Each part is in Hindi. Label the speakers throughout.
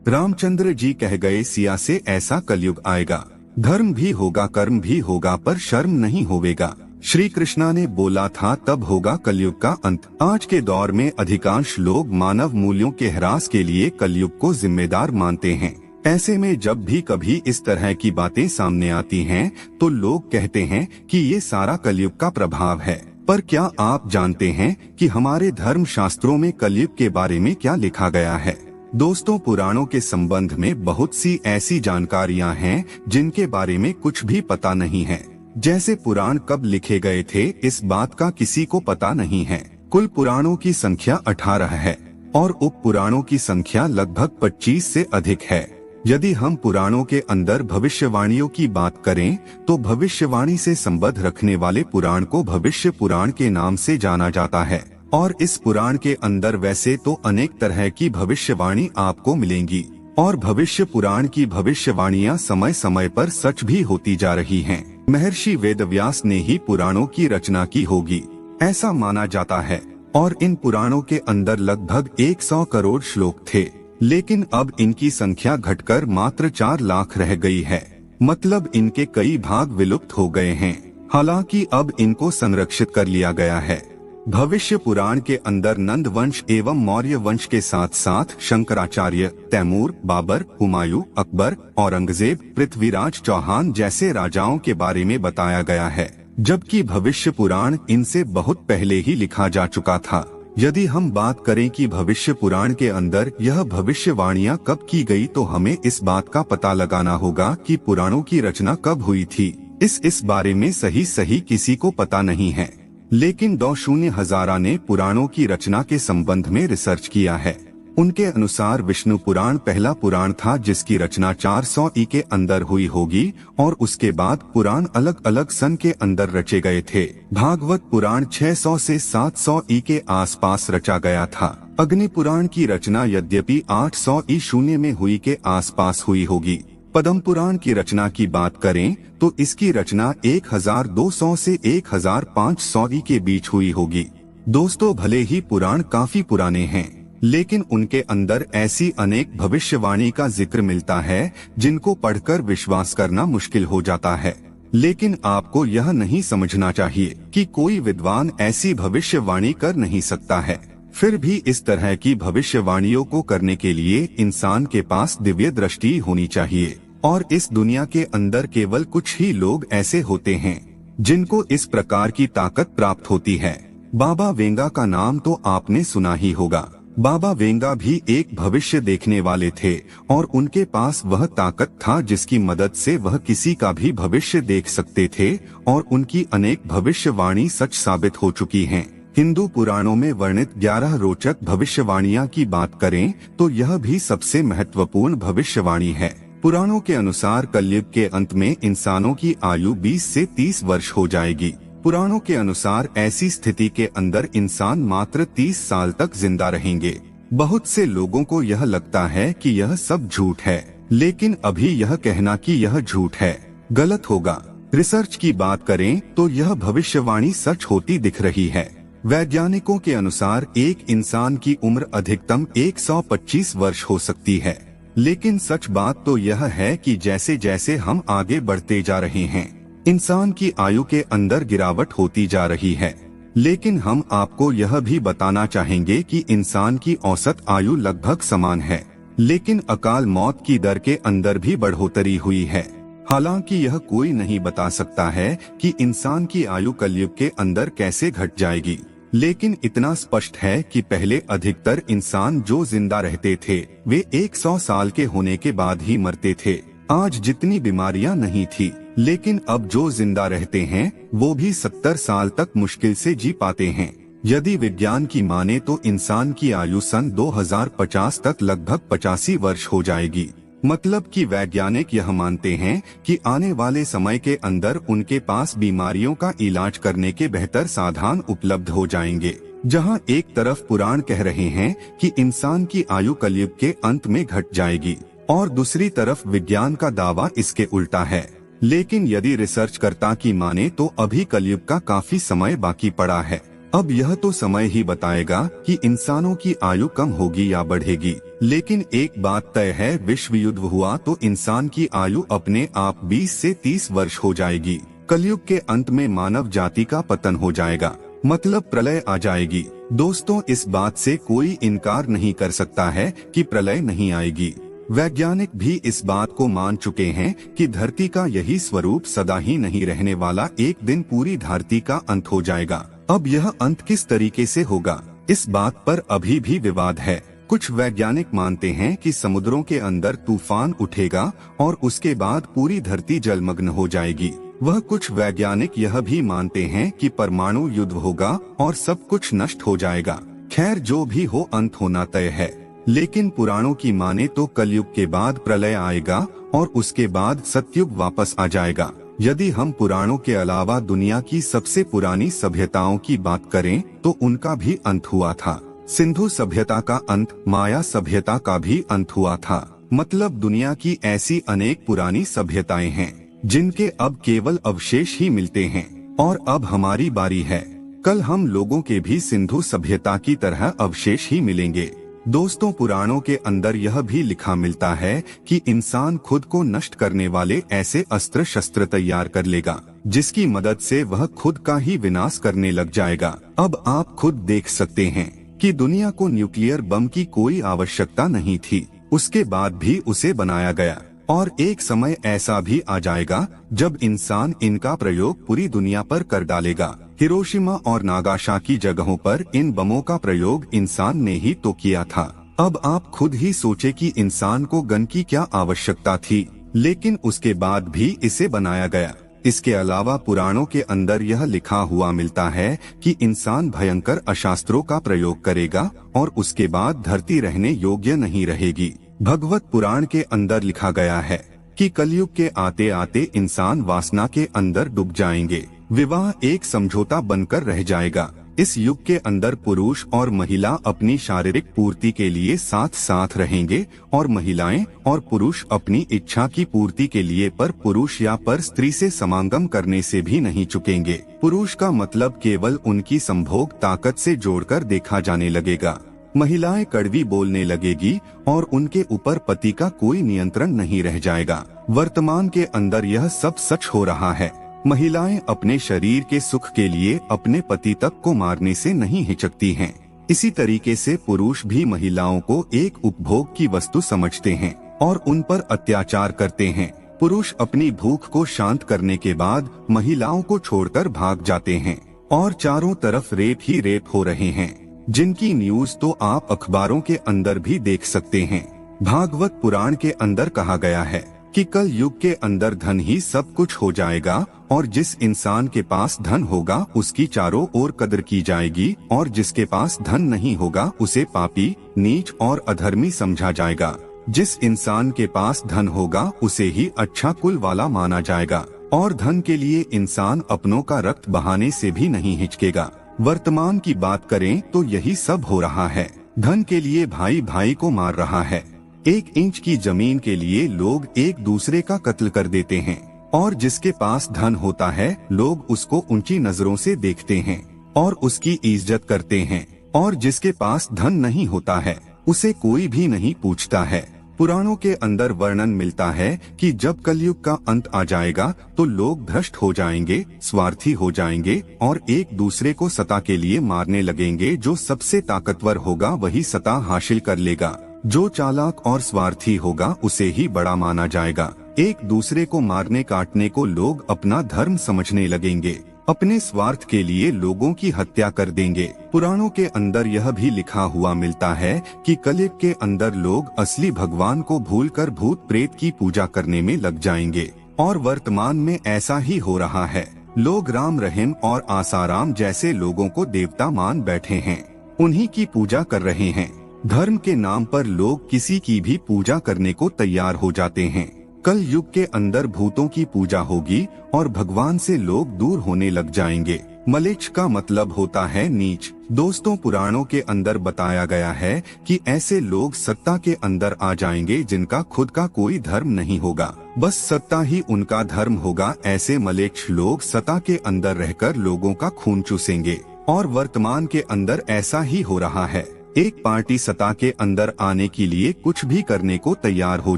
Speaker 1: रामचंद्र जी कह गए सिया से ऐसा कलयुग आएगा, धर्म भी होगा कर्म भी होगा पर शर्म नहीं होवेगा। श्री कृष्णा ने बोला था तब होगा कलयुग का अंत। आज के दौर में अधिकांश लोग मानव मूल्यों के ह्रास के लिए कलयुग को जिम्मेदार मानते हैं। ऐसे में जब भी कभी इस तरह की बातें सामने आती हैं, तो लोग कहते हैं कि ये सारा कलयुग का प्रभाव है। पर क्या आप जानते हैं कि हमारे धर्म शास्त्रों में कलयुग के बारे में क्या लिखा गया है? दोस्तों, पुराणों के संबंध में बहुत सी ऐसी जानकारियां हैं जिनके बारे में कुछ भी पता नहीं है। जैसे पुराण कब लिखे गए थे, इस बात का किसी को पता नहीं है। कुल पुराणों की संख्या 18 है और उप पुराणों की संख्या लगभग 25 से अधिक है। यदि हम पुराणों के अंदर भविष्यवाणियों की बात करें, तो भविष्यवाणी से संबंध रखने वाले पुराण को भविष्य पुराण के नाम से जाना जाता है। और इस पुराण के अंदर वैसे तो अनेक तरह की भविष्यवाणी आपको मिलेंगी और भविष्य पुराण की भविष्यवाणियां समय समय पर सच भी होती जा रही हैं। महर्षि वेदव्यास ने ही पुराणों की रचना की होगी, ऐसा माना जाता है। और इन पुराणों के अंदर लगभग 100 करोड़ श्लोक थे, लेकिन अब इनकी संख्या घटकर मात्र 4 लाख रह गई है। मतलब इनके कई भाग विलुप्त हो गए हैं। हालांकि अब इनको संरक्षित कर लिया गया है। भविष्य पुराण के अंदर नंद वंश एवं मौर्य वंश के साथ साथ शंकराचार्य, तैमूर, बाबर, हुमायूं, अकबर, औरंगजेब, पृथ्वीराज चौहान जैसे राजाओं के बारे में बताया गया है, जबकि भविष्य पुराण इनसे बहुत पहले ही लिखा जा चुका था। यदि हम बात करें कि भविष्य पुराण के अंदर यह भविष्यवाणियां कब की गई, तो हमें इस बात का पता लगाना होगा कि पुराणों की रचना कब हुई थी। इस बारे में सही किसी को पता नहीं है। लेकिन 20 हजारा ने पुराणों की रचना के संबंध में रिसर्च किया है। उनके अनुसार विष्णु पुराण पहला पुराण था जिसकी रचना 400 ई के अंदर हुई होगी और उसके बाद पुराण अलग अलग सन के अंदर रचे गए थे। भागवत पुराण 600 से 700 ई के आसपास रचा गया था। अग्नि पुराण की रचना यद्यपि 800 ई शून्य में हुई के आसपास हुई होगी। पद्म पुराण की रचना की बात करें तो इसकी रचना 1200 से 1500 ई के बीच हुई होगी। दोस्तों, भले ही पुराण काफी पुराने हैं, लेकिन उनके अंदर ऐसी अनेक भविष्यवाणी का जिक्र मिलता है जिनको पढ़कर विश्वास करना मुश्किल हो जाता है। लेकिन आपको यह नहीं समझना चाहिए कि कोई विद्वान ऐसी भविष्यवाणी कर नहीं सकता है। फिर भी इस तरह की भविष्यवाणियों को करने के लिए इंसान के पास दिव्य दृष्टि होनी चाहिए। और इस दुनिया के अंदर केवल कुछ ही लोग ऐसे होते हैं जिनको इस प्रकार की ताकत प्राप्त होती है। बाबा वेंगा का नाम तो आपने सुना ही होगा। बाबा वेंगा भी एक भविष्य देखने वाले थे और उनके पास वह ताकत था जिसकी मदद से वह किसी का भी भविष्य देख सकते थे और उनकी अनेक भविष्यवाणी सच साबित हो चुकी हैं। हिंदू पुराणों में वर्णित 11 रोचक भविष्यवाणियां की बात करें तो यह भी सबसे महत्वपूर्ण भविष्यवाणी है। पुराणों के अनुसार कलयुग के अंत में इंसानों की आयु 20 से 30 वर्ष हो जाएगी। पुराणों के अनुसार ऐसी स्थिति के अंदर इंसान मात्र 30 साल तक जिंदा रहेंगे। बहुत से लोगों को यह लगता है कि यह सब झूठ है, लेकिन अभी यह कहना कि यह झूठ है गलत होगा। रिसर्च की बात करें तो यह भविष्यवाणी सच होती दिख रही है। वैज्ञानिकों के अनुसार एक इंसान की उम्र अधिकतम 125 वर्ष हो सकती है, लेकिन सच बात तो यह है कि जैसे जैसे हम आगे बढ़ते जा रहे हैं, इंसान की आयु के अंदर गिरावट होती जा रही है। लेकिन हम आपको यह भी बताना चाहेंगे कि इंसान की औसत आयु लगभग समान है, लेकिन अकाल मौत की दर के अंदर भी बढ़ोतरी हुई है। हालांकि यह कोई नहीं बता सकता है कि इंसान की आयु कलयुग के अंदर कैसे घट जाएगी, लेकिन इतना स्पष्ट है कि पहले अधिकतर इंसान जो जिंदा रहते थे वे 100 साल के होने के बाद ही मरते थे। आज जितनी बीमारियां नहीं थी, लेकिन अब जो जिंदा रहते हैं वो भी 70 साल तक मुश्किल से जी पाते हैं। यदि विज्ञान की माने तो इंसान की आयु सन 2050 तक लगभग 85 वर्ष हो जाएगी। मतलब कि वैज्ञानिक यह मानते हैं कि आने वाले समय के अंदर उनके पास बीमारियों का इलाज करने के बेहतर साधन उपलब्ध हो जाएंगे। जहां एक तरफ पुराण कह रहे हैं कि इंसान की आयु कलयुग के अंत में घट जाएगी और दूसरी तरफ विज्ञान का दावा इसके उल्टा है। लेकिन यदि रिसर्चकर्ता की माने तो अभी कलयुग का काफी समय बाकी पड़ा है। अब यह तो समय ही बताएगा कि इंसानों की आयु कम होगी या बढ़ेगी, लेकिन एक बात तय है, विश्व युद्ध हुआ तो इंसान की आयु अपने आप 20 से 30 वर्ष हो जाएगी। कलयुग के अंत में मानव जाति का पतन हो जाएगा, मतलब प्रलय आ जाएगी। दोस्तों, इस बात से कोई इनकार नहीं कर सकता है कि प्रलय नहीं आएगी। वैज्ञानिक भी इस बात को मान चुके हैं कि धरती का यही स्वरूप सदा ही नहीं रहने वाला, एक दिन पूरी धरती का अंत हो जाएगा। अब यह अंत किस तरीके से होगा, इस बात पर अभी भी विवाद है। कुछ वैज्ञानिक मानते हैं कि समुद्रों के अंदर तूफान उठेगा और उसके बाद पूरी धरती जलमग्न हो जाएगी। वह कुछ वैज्ञानिक यह भी मानते हैं कि परमाणु युद्ध होगा और सब कुछ नष्ट हो जाएगा। खैर, जो भी हो, अंत होना तय है। लेकिन पुराणों की माने तो कलयुग के बाद प्रलय आएगा और उसके बाद सतयुग वापस आ जाएगा। यदि हम पुराणों के अलावा दुनिया की सबसे पुरानी सभ्यताओं की बात करें तो उनका भी अंत हुआ था। सिंधु सभ्यता का अंत, माया सभ्यता का भी अंत हुआ था। मतलब दुनिया की ऐसी अनेक पुरानी सभ्यताएं हैं जिनके अब केवल अवशेष ही मिलते हैं। और अब हमारी बारी है। कल हम लोगों के भी सिंधु सभ्यता की तरह अवशेष ही मिलेंगे। दोस्तों, पुराणों के अंदर यह भी लिखा मिलता है कि इंसान खुद को नष्ट करने वाले ऐसे अस्त्र शस्त्र तैयार कर लेगा जिसकी मदद से वह खुद का ही विनाश करने लग जाएगा। अब आप खुद देख सकते हैं कि दुनिया को न्यूक्लियर बम की कोई आवश्यकता नहीं थी, उसके बाद भी उसे बनाया गया। और एक समय ऐसा भी आ जाएगा जब इंसान इनका प्रयोग पूरी दुनिया पर कर डालेगा। हिरोशिमा और नागासाकी जगहों पर इन बमों का प्रयोग इंसान ने ही तो किया था। अब आप खुद ही सोचे कि इंसान को गन की क्या आवश्यकता थी, लेकिन उसके बाद भी इसे बनाया गया। इसके अलावा पुराणों के अंदर यह लिखा हुआ मिलता है कि इंसान भयंकर अशास्त्रों का प्रयोग करेगा और उसके बाद धरती रहने योग्य नहीं रहेगी। भगवत पुराण के अंदर लिखा गया है कि कलयुग के आते आते इंसान वासना के अंदर डूब जाएंगे। विवाह एक समझौता बनकर रह जाएगा। इस युग के अंदर पुरुष और महिला अपनी शारीरिक पूर्ति के लिए साथ साथ रहेंगे और महिलाएं और पुरुष अपनी इच्छा की पूर्ति के लिए पर पुरुष या पर स्त्री से समागम करने से भी नहीं चुकेंगे। पुरुष का मतलब केवल उनकी संभोग ताकत से जोड़कर देखा जाने लगेगा। महिलाएं कड़वी बोलने लगेगी और उनके ऊपर पति का कोई नियंत्रण नहीं रह जाएगा। वर्तमान के अंदर यह सब सच हो रहा है। महिलाएं अपने शरीर के सुख के लिए अपने पति तक को मारने से नहीं हिचकती हैं। इसी तरीके से पुरुष भी महिलाओं को एक उपभोग की वस्तु समझते हैं और उन पर अत्याचार करते हैं। पुरुष अपनी भूख को शांत करने के बाद महिलाओं को छोड़कर भाग जाते हैं और चारों तरफ रेप ही रेप हो रहे हैं, जिनकी न्यूज तो आप अखबारों के अंदर भी देख सकते हैं। भागवत पुराण के अंदर कहा गया है कि कल युग के अंदर धन ही सब कुछ हो जाएगा और जिस इंसान के पास धन होगा उसकी चारों ओर कदर की जाएगी और जिसके पास धन नहीं होगा उसे पापी, नीच और अधर्मी समझा जाएगा। जिस इंसान के पास धन होगा उसे ही अच्छा कुल वाला माना जाएगा और धन के लिए इंसान अपनों का रक्त बहाने से भी नहीं हिचकेगा। वर्तमान की बात करें तो यही सब हो रहा है। धन के लिए भाई भाई को मार रहा है। 1 इंच की जमीन के लिए लोग एक दूसरे का कत्ल कर देते हैं और जिसके पास धन होता है लोग उसको ऊंची नजरों से देखते हैं और उसकी इज्जत करते हैं और जिसके पास धन नहीं होता है उसे कोई भी नहीं पूछता है। पुराणों के अंदर वर्णन मिलता है कि जब कलयुग का अंत आ जाएगा तो लोग भ्रष्ट हो जाएंगे, स्वार्थी हो जाएंगे और एक दूसरे को सत्ता के लिए मारने लगेंगे। जो सबसे ताकतवर होगा वही सत्ता हासिल कर लेगा। जो चालाक और स्वार्थी होगा उसे ही बड़ा माना जाएगा। एक दूसरे को मारने काटने को लोग अपना धर्म समझने लगेंगे। अपने स्वार्थ के लिए लोगों की हत्या कर देंगे। पुराणों के अंदर यह भी लिखा हुआ मिलता है कि कलयुग के अंदर लोग असली भगवान को भूलकर भूत प्रेत की पूजा करने में लग जाएंगे और वर्तमान में ऐसा ही हो रहा है। लोग राम रहीम और आसाराम जैसे लोगों को देवता मान बैठे हैं, उन्हीं की पूजा कर रहे हैं। धर्म के नाम पर लोग किसी की भी पूजा करने को तैयार हो जाते हैं। कल युग के अंदर भूतों की पूजा होगी और भगवान से लोग दूर होने लग जाएंगे। मलेच्छ का मतलब होता है नीच। दोस्तों, पुराणों के अंदर बताया गया है कि ऐसे लोग सत्ता के अंदर आ जाएंगे जिनका खुद का कोई धर्म नहीं होगा, बस सत्ता ही उनका धर्म होगा। ऐसे मलेच्छ लोग सत्ता के अंदर रहकर लोगों का खून चूसेंगे और वर्तमान के अंदर ऐसा ही हो रहा है। एक पार्टी सत्ता के अंदर आने के लिए कुछ भी करने को तैयार हो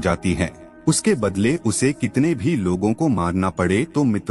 Speaker 1: जाती है, उसके बदले उसे कितने भी लोगों को मारना पड़े तो मित्र